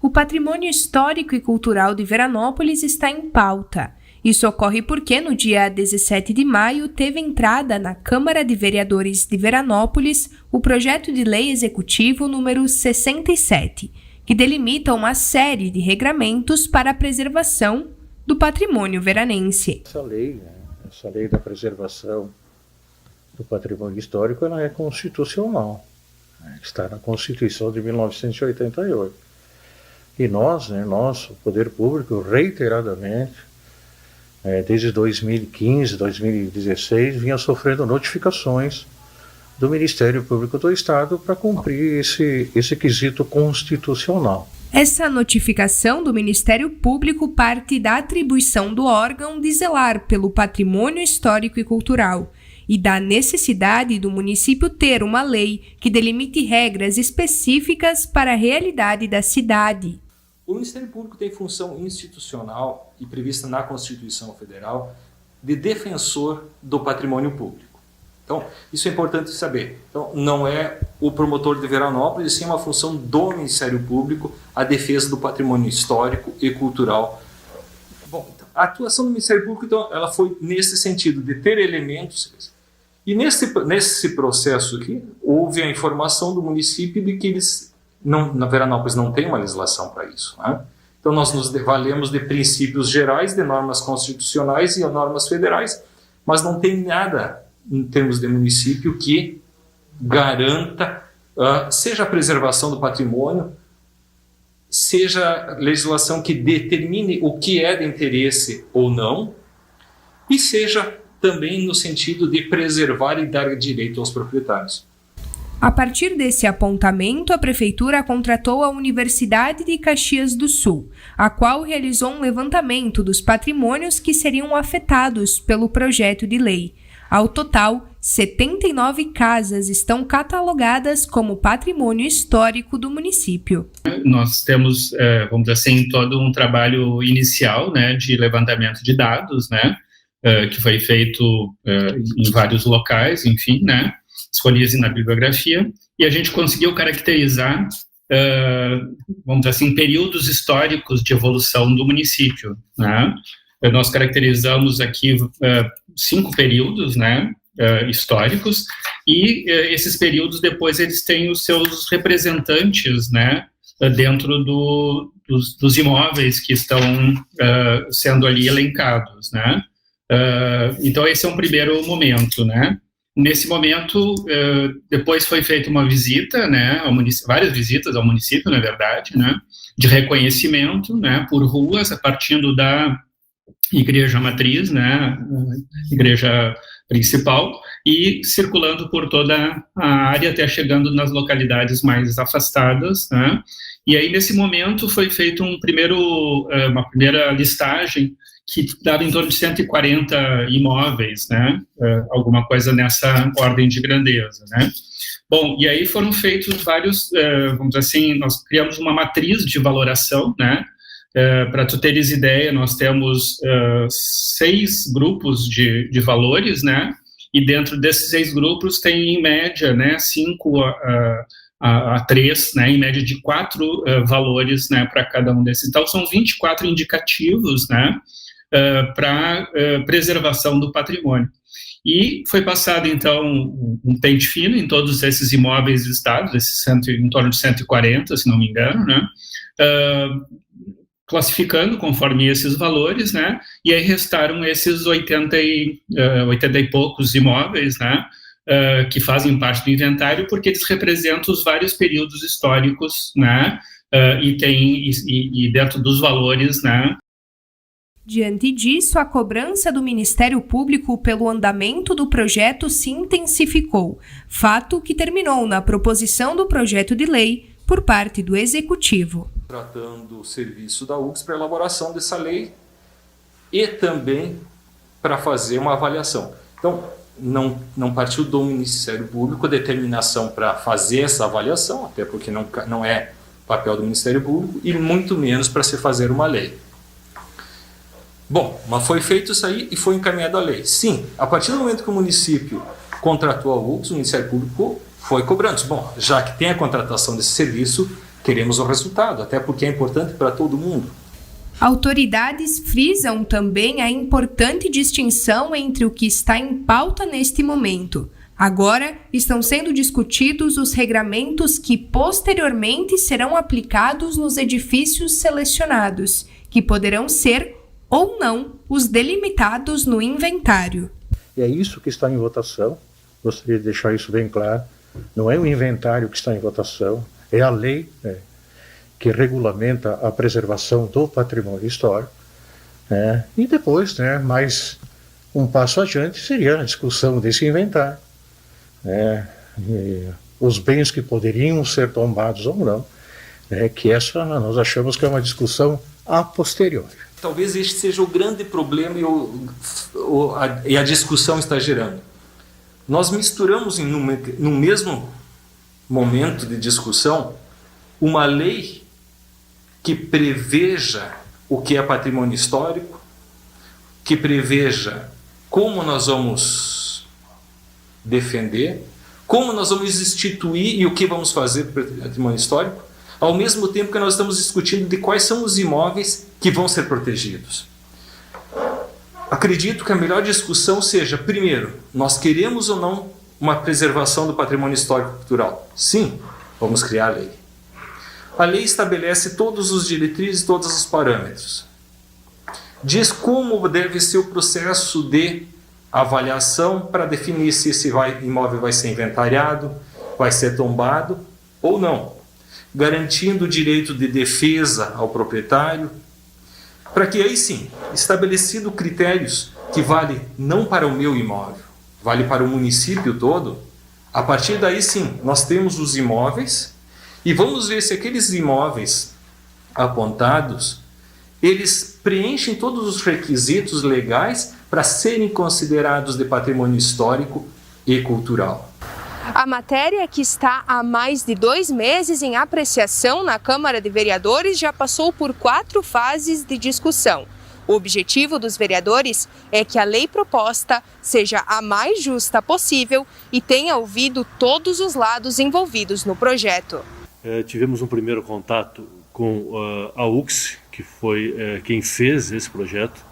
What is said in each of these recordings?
O patrimônio histórico e cultural de Veranópolis está em pauta. Isso ocorre porque no dia 17 de maio teve entrada na Câmara de Vereadores de Veranópolis o projeto de lei executivo número 67, que delimita uma série de regramentos para a preservação do patrimônio veranense. Essa lei da preservação do patrimônio histórico, ela é constitucional. Está na Constituição de 1988. E nós, o Poder Público, reiteradamente, desde 2015, 2016, vinha sofrendo notificações do Ministério Público do Estado para cumprir esse quesito constitucional. Essa notificação do Ministério Público parte da atribuição do órgão de zelar pelo patrimônio histórico e cultural e da necessidade do município ter uma lei que delimite regras específicas para a realidade da cidade. O Ministério Público tem função institucional e prevista na Constituição Federal de defensor do patrimônio público. Então, isso é importante saber. Então, não é o promotor de Veranópolis, sim uma função do Ministério Público, a defesa do patrimônio histórico e cultural. Bom, então, a atuação do Ministério Público, então, ela foi nesse sentido, de ter elementos. E nesse processo aqui, houve a informação do município de que eles, na Veranópolis não tem uma legislação para isso, né? Então, nós nos valemos de princípios gerais, de normas constitucionais e normas federais, mas não tem nada em termos de município que garanta, seja a preservação do patrimônio, seja legislação que determine o que é de interesse ou não, e seja também no sentido de preservar e dar direito aos proprietários. A partir desse apontamento, a Prefeitura contratou a Universidade de Caxias do Sul, a qual realizou um levantamento dos patrimônios que seriam afetados pelo projeto de lei. Ao total, 79 casas estão catalogadas como patrimônio histórico do município. Nós temos, vamos dizer assim, todo um trabalho inicial, né, de levantamento de dados, né, que foi feito em vários locais, enfim, né, disponíveis na bibliografia, e a gente conseguiu caracterizar, vamos dizer assim, períodos históricos de evolução do município, né. Nós caracterizamos aqui 5 períodos, né, históricos, e esses períodos depois eles têm os seus representantes, né, dentro dos imóveis que estão sendo ali elencados, né. Então esse é um primeiro momento, né. Nesse momento, depois foi feita uma visita, né, várias visitas ao município, na verdade, né, de reconhecimento, né, por ruas, partindo da igreja matriz, né, igreja principal, e circulando por toda a área até chegando nas localidades mais afastadas, né, e aí nesse momento foi feito uma primeira listagem que dava em torno de 140 imóveis, né, alguma coisa nessa ordem de grandeza, né. Bom, e aí foram feitos vários, vamos dizer assim, nós criamos uma matriz de valoração, né. Para tu teres ideia, nós temos 6 grupos de valores, né, e dentro desses 6 grupos tem, em média, né, 5 a 3, né, em média de 4 valores, né, para cada um desses. Então, são 24 indicativos, né, para preservação do patrimônio. E foi passado, então, um pente fino em todos esses imóveis listados, em torno de 140, se não me engano, né, classificando conforme esses valores, né, e aí restaram esses 80 e poucos imóveis, né, que fazem parte do inventário, porque eles representam os vários períodos históricos, né, e dentro dos valores, né. Diante disso, a cobrança do Ministério Público pelo andamento do projeto se intensificou, fato que terminou na proposição do projeto de lei por parte do Executivo. Tratando o serviço da UX para a elaboração dessa lei e também para fazer uma avaliação. Então, não partiu do Ministério Público a determinação para fazer essa avaliação, até porque não é papel do Ministério Público, e muito menos para se fazer uma lei. Bom, mas foi feito isso aí e foi encaminhada a lei. Sim, a partir do momento que o município contratou a UX, o Ministério Público foi cobrando. Bom, já que tem a contratação desse serviço, queremos o resultado, até porque é importante para todo mundo. Autoridades frisam também a importante distinção entre o que está em pauta neste momento. Agora estão sendo discutidos os regramentos que posteriormente serão aplicados nos edifícios selecionados, que poderão ser ou não os delimitados no inventário. E é isso que está em votação, gostaria de deixar isso bem claro. Não é o inventário que está em votação, é a lei que regulamenta a preservação do patrimônio histórico. E depois, mais um passo adiante, seria a discussão desse inventário. Os bens que poderiam ser tombados ou não, que essa nós achamos que é uma discussão a posteriori. Talvez este seja o grande problema e a discussão está gerando. Nós misturamos no mesmo momento de discussão uma lei que preveja o que é patrimônio histórico, que preveja como nós vamos defender, como nós vamos instituir e o que vamos fazer para o patrimônio histórico, ao mesmo tempo que nós estamos discutindo de quais são os imóveis que vão ser protegidos. Acredito que a melhor discussão seja, primeiro, nós queremos ou não uma preservação do patrimônio histórico cultural? Sim, vamos criar a lei. A lei estabelece todos os diretrizes, todos os parâmetros. Diz como deve ser o processo de avaliação para definir se esse imóvel vai ser inventariado, vai ser tombado ou não, garantindo o direito de defesa ao proprietário, para que aí sim, estabelecido critérios que vale não para o meu imóvel, vale para o município todo, a partir daí sim, nós temos os imóveis e vamos ver se aqueles imóveis apontados, eles preenchem todos os requisitos legais para serem considerados de patrimônio histórico e cultural. A matéria, que está há mais de 2 meses em apreciação na Câmara de Vereadores, já passou por 4 fases de discussão. O objetivo dos vereadores é que a lei proposta seja a mais justa possível e tenha ouvido todos os lados envolvidos no projeto. Tivemos um primeiro contato com a UCS, que foi quem fez esse projeto.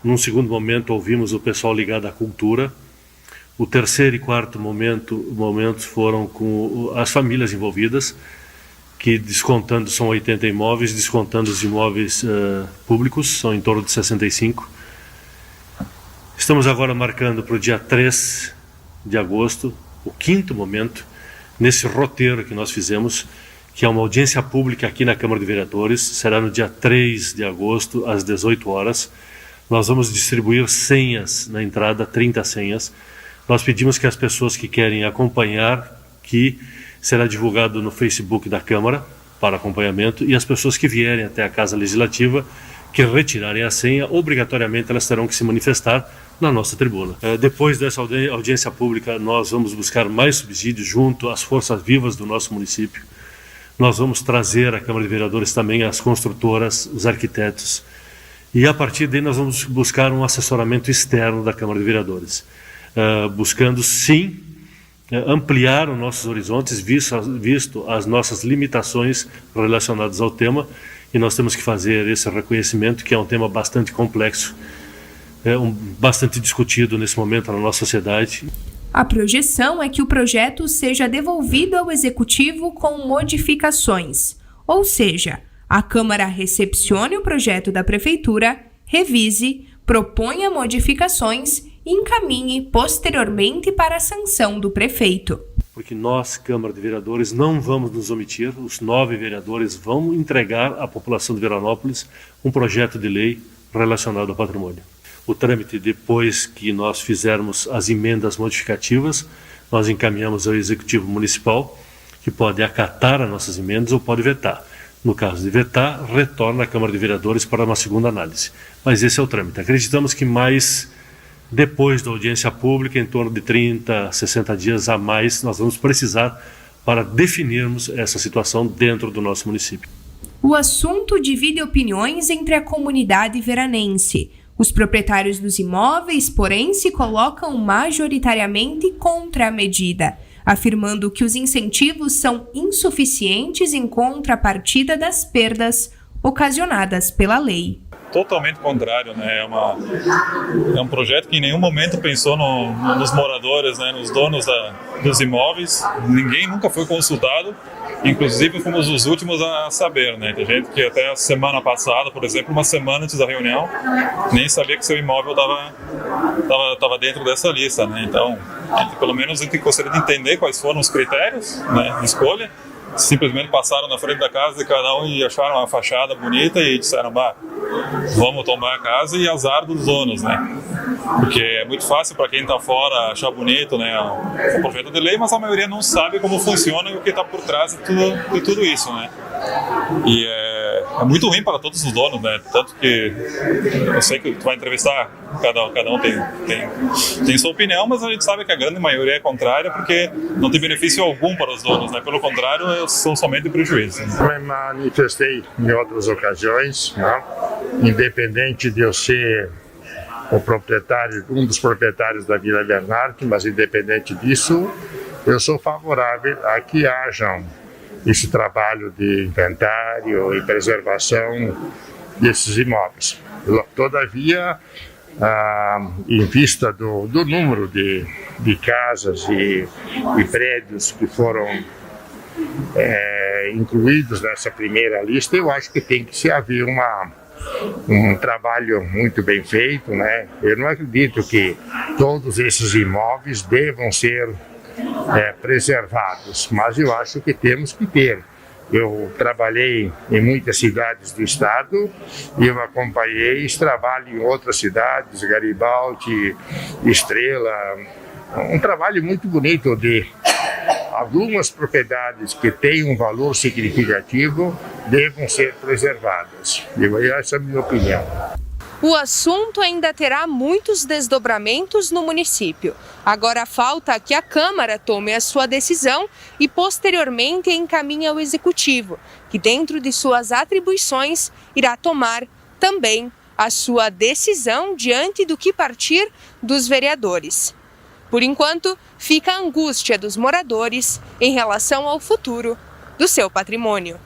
Num segundo momento, ouvimos o pessoal ligado à cultura. O terceiro e quarto momentos foram com as famílias envolvidas, que descontando são 80 imóveis, descontando os imóveis públicos, são em torno de 65. Estamos agora marcando para o dia 3 de agosto, o 5º momento, nesse roteiro que nós fizemos, que é uma audiência pública aqui na Câmara de Vereadores, será no dia 3 de agosto, às 18 horas. Nós vamos distribuir senhas na entrada, 30 senhas. Nós pedimos que as pessoas que querem acompanhar, que será divulgado no Facebook da Câmara para acompanhamento, e as pessoas que vierem até a Casa Legislativa, que retirarem a senha, obrigatoriamente elas terão que se manifestar na nossa tribuna. Depois dessa audiência pública, nós vamos buscar mais subsídios junto às forças vivas do nosso município. Nós vamos trazer à Câmara de Vereadores também as construtoras, os arquitetos, e a partir daí nós vamos buscar um assessoramento externo da Câmara de Vereadores, buscando sim ampliar os nossos horizontes, visto as nossas limitações relacionadas ao tema, e nós temos que fazer esse reconhecimento, que é um tema bastante complexo, bastante discutido nesse momento na nossa sociedade. A projeção é que o projeto seja devolvido ao Executivo com modificações, ou seja, a Câmara recepcione o projeto da Prefeitura, revise, proponha modificações e encaminhe posteriormente para a sanção do prefeito. Porque nós, Câmara de Vereadores, não vamos nos omitir, os 9 vereadores vão entregar à população de Veranópolis um projeto de lei relacionado ao patrimônio. O trâmite, depois que nós fizermos as emendas modificativas, nós encaminhamos ao Executivo Municipal, que pode acatar as nossas emendas ou pode vetar. No caso de vetar, retorna à Câmara de Vereadores para uma segunda análise. Mas esse é o trâmite. Acreditamos que depois da audiência pública, em torno de 30, 60 dias a mais, nós vamos precisar para definirmos essa situação dentro do nosso município. O assunto divide opiniões entre a comunidade veranense. Os proprietários dos imóveis, porém, se colocam majoritariamente contra a medida. afirmando que os incentivos são insuficientes em contrapartida das perdas ocasionadas pela lei. Totalmente contrário, né? É um projeto que em nenhum momento pensou nos moradores, né? Nos donos dos imóveis. Ninguém nunca foi consultado, inclusive fomos os últimos a saber, né? Tem gente que até a semana passada, por exemplo, uma semana antes da reunião, nem sabia que seu imóvel estava dentro dessa lista, né? Então, pelo menos a gente gostaria de entender quais foram os critérios, né, de escolha. Simplesmente passaram na frente da casa de cada um e acharam uma fachada bonita e disseram, vamos tomar a casa, e azar dos donos, né? Porque é muito fácil para quem está fora achar bonito, né, o projeto de lei, mas a maioria não sabe como funciona e o que está por trás de tudo isso, né? E é muito ruim para todos os donos, né? Tanto que eu sei que tu vai entrevistar, cada um tem sua opinião, mas a gente sabe que a grande maioria é contrária porque não tem benefício algum para os donos, né? Pelo contrário, são somente prejuízos. Me manifestei em outras ocasiões, né? Independente de eu ser o proprietário, um dos proprietários da Vila Bernardo, mas independente disso, eu sou favorável a que hajam esse trabalho de inventário e preservação desses imóveis. Todavia, em vista do número de casas e prédios que foram incluídos nessa primeira lista, eu acho que tem que se haver um trabalho muito bem feito, né? Eu não acredito que todos esses imóveis devam ser preservados, mas eu acho que temos que ter. Eu trabalhei em muitas cidades do estado e eu acompanhei esse trabalho em outras cidades, Garibaldi, Estrela, um trabalho muito bonito de algumas propriedades que têm um valor significativo devam ser preservadas. Essa é a minha opinião. O assunto ainda terá muitos desdobramentos no município. Agora falta que a Câmara tome a sua decisão e posteriormente encaminhe ao Executivo, que dentro de suas atribuições irá tomar também a sua decisão diante do que partir dos vereadores. Por enquanto, fica a angústia dos moradores em relação ao futuro do seu patrimônio.